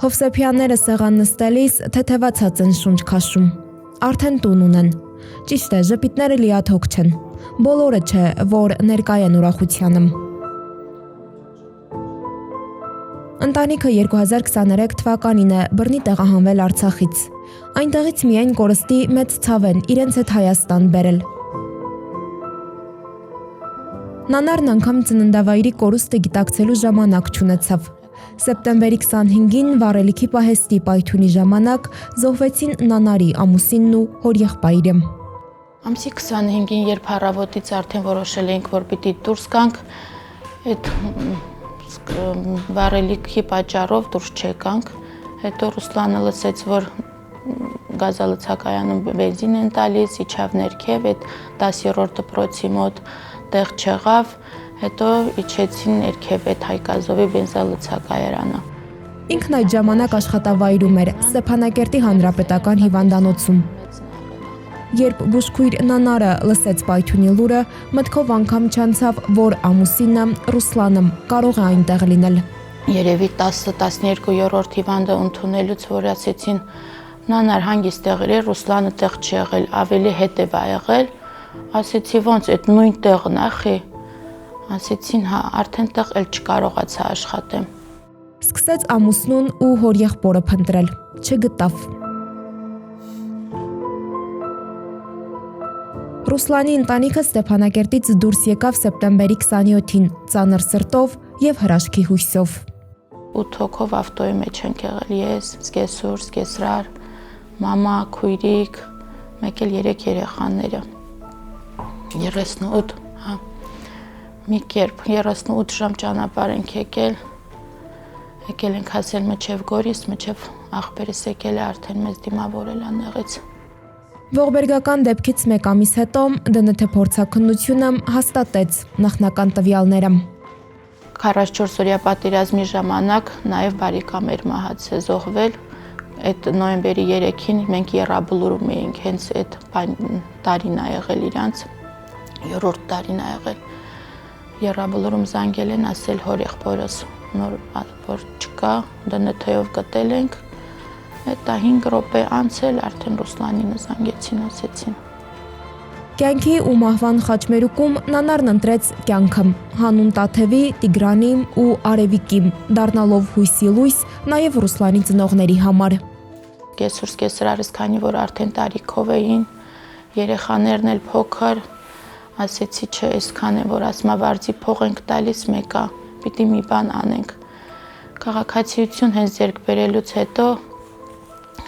Հովսեփյանները սեղան նստելիս թեթևացած են շունչ քաշում։ Արդեն տուն ունեն։ Ճիշտ է, ժպիտները լիաթոք չեն։ Բոլորը չէ, որ ներկա են ուրախությանım։ Ընտանիքը 2023 թվականին է բռնի տեղահանվել Արցախից։ Այնտեղից միայն կորստի մեծ ցավ են իրենց հետ Հայաստան բերել։ Նանարն անգամ ծննդավայրի կորուստը գիտակցելու ժամանակ չունեցավ։ Սեպտեմբերի 25-ին վառելիքի պահեստի պայթյունի ժամանակ զոհվեցին Նանարի ամուսինն ու հորեղբայրը։ Ամսի 25-ին, երբ առավոտից արդեն որոշել էինք, որ պիտի դուրս գանք, այդ վառելիքի պատճառով դուրս չեկանք։ Հետո Ռուսլանը լսեց, որ գազալցակայանում բենզին են տալիս, իջավ ներքև, այդ 10-րդ դպրոցի մոտ տեղ չեղավ, հետո իջեցին ներքև այդ Հայկազովի բենզալցակայարանը։ Ինքն այդ ժամանակ աշխատավայրում էր Ստեփանակերտի հանրապետական հիվանդանոցում։ Երբ բուժքույր Նանարը լսեց պայթյունի լուրը, մտքով անգամ չանցավ, որ ամուսինը Ռուսլանը կարող է այնտեղ լինել։ Երևի 10-12-րդ հիվանդը ընդունելուց, որ ասեցին Նանար հանգիստ տեղեր է, Ռուսլանը տեղ չի եղել, ավելի հետև ա եղել, ասեցի ոնց այդ նույն տեղն է, խի, ասեցին հա, արդեն տեղ էլ չկարողացա աշխատեմ։ Սկսեց ամուսնուն ու հորեղբորը փնտրել, չգտավ։ Ռուսլանի ընտանիքը Ստեփանակերտից դուրս եկավ սեպտեմբերի 27-ին, ծանր սրտով եւ հրաշքի հույսով։ 8 հոգով ավտոյի մեջ ենք եղել, ես, զգեսուր, զգեսրար, մամա, քույրիկ, մեկ էլ 3 երեխաները։ 38, հա։ Մի կերպ 38 ժամ ճանապարհ ենք եկել ենք հասել մինչև Գորիս, մինչև աղբերս եկել է արդեն մեզ դիմավորել անեղից։ Ողբերգական դեպքից մեկ ամիս հետո ԴՆԹ փորձաքննությունը հաստատեց նախնական տվյալները։ 44-օրյա պատերազմի ժամանակ նաև բարեկամ էր մահացել, զոհվել։ Այդ նոյեմբերի 3-ին մենք եռաբլուրում էինք, հենց այդ տարին ա եղել իրանց, 3-րդ տարին ա եղել։ Եռաբլուրում զանգել են, ասել հորեղբորս նոր որ չկա, ԴՆԹ-ով գտել ենք։ Այդ 5 րոպե անցել արդեն Ռուսլանին զանգեցին, ասեցին։ Կյանքի ու մահվան խաչմերուկում Նանարն ընտրեց կյանքը, հանուն Տաթևի, Տիգրանի ու Արևիկի, դառնալով հույսի լույս նաև Ռուսլանի ծնողների համար։ Կեսրարս, քանի որ արդեն տարիքով էին, երեխաներն էլ փոքր, ասեցի չէ, այսքան է, որ ասմավարձի փող ենք տալիս մեկա, պիտի մի բան անենք։ Քաղաքացիություն հենց ձեռք բերելուց հետո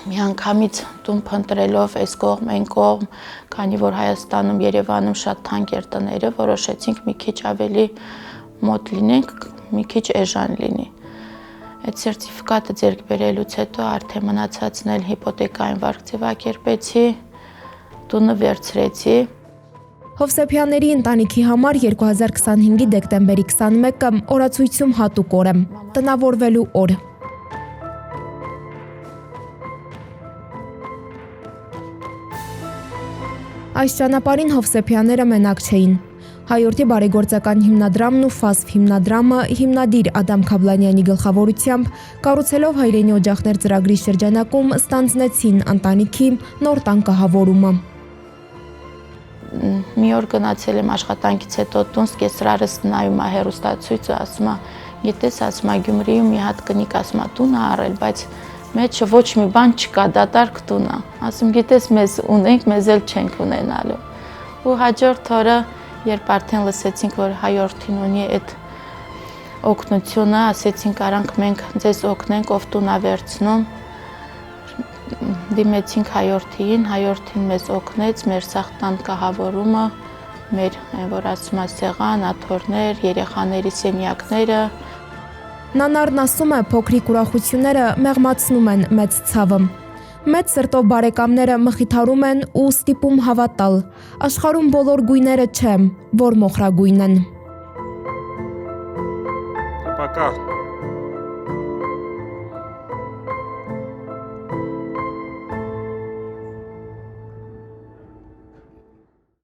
միանգամից տուն փնտրելով այս կողմ, այն կողմ, քանի որ Հայաստանում, Երևանում շատ թանկ էր տները, որոշեցինք մի քիչ ավելի մոտ լինենք, մի քիչ էժան լինի։ Այդ սերտիֆիկատը ձեռք բերելուց հետո արդեն մնացածն էլ հիպոթեկային վարկ ձևակերպեցի, տունը վերցրեցի։ Հովսեփյանների ընտանիքի համար 2025-ի դեկտեմբերի 21-ը օրացույցում հատուկ օր է, տնավորվելու օր։ Այս ճանապարհին Հովսեփյանները մենակ չէին։ Հայորդի բարեգործական հիմնադրամն ու ՖԱՍՎ հիմնադրամը հիմնադիր Ադամ Քաբլանյանի գլխավորությամբ կառուցելով հայրենի օջախներ ծրագրի շրջանակում ստանձնեցին ընտանիքի նոր տան կահավորումը։ Մի օր գնացել եմ աշխատանքից հետո տուն, զգեսրարս նայում է հեռուստացույցը, ասում է, գիտես, ասում է Գյումրիում մի հատ կնիկ, ասում է տուն ա առել, բայց մեջը ոչ մի բան չկա, դատարկ տուն է։ Ասում գիտես, մեզ ունենք, մեզ էլ չենք ունենալու։ Ու հաջորդ օրը, երբ արդեն լսեցինք, որ հայորդին ունի այդ օգնությունը, ասեցինք արանք մենք ձեզ օգնենք, ով տուն ա վերցնում։ Դիմեցինք հայորդին մեզ օգնեց, մեր սախտան կահավորումը, մեր որ ասում է սեղան, աթոռներ, երեխաների սենյակները։ Նանարն ասում է, փոքրիկ ուրախությունները մեղմացնում են մեծ ցավը։ Մեծ սրտով բարեկամները մխիթարում են ու ստիպում հավատալ։ Աշխարհում բոլոր գույները չէ, որ մոխրագույն են։ Пока.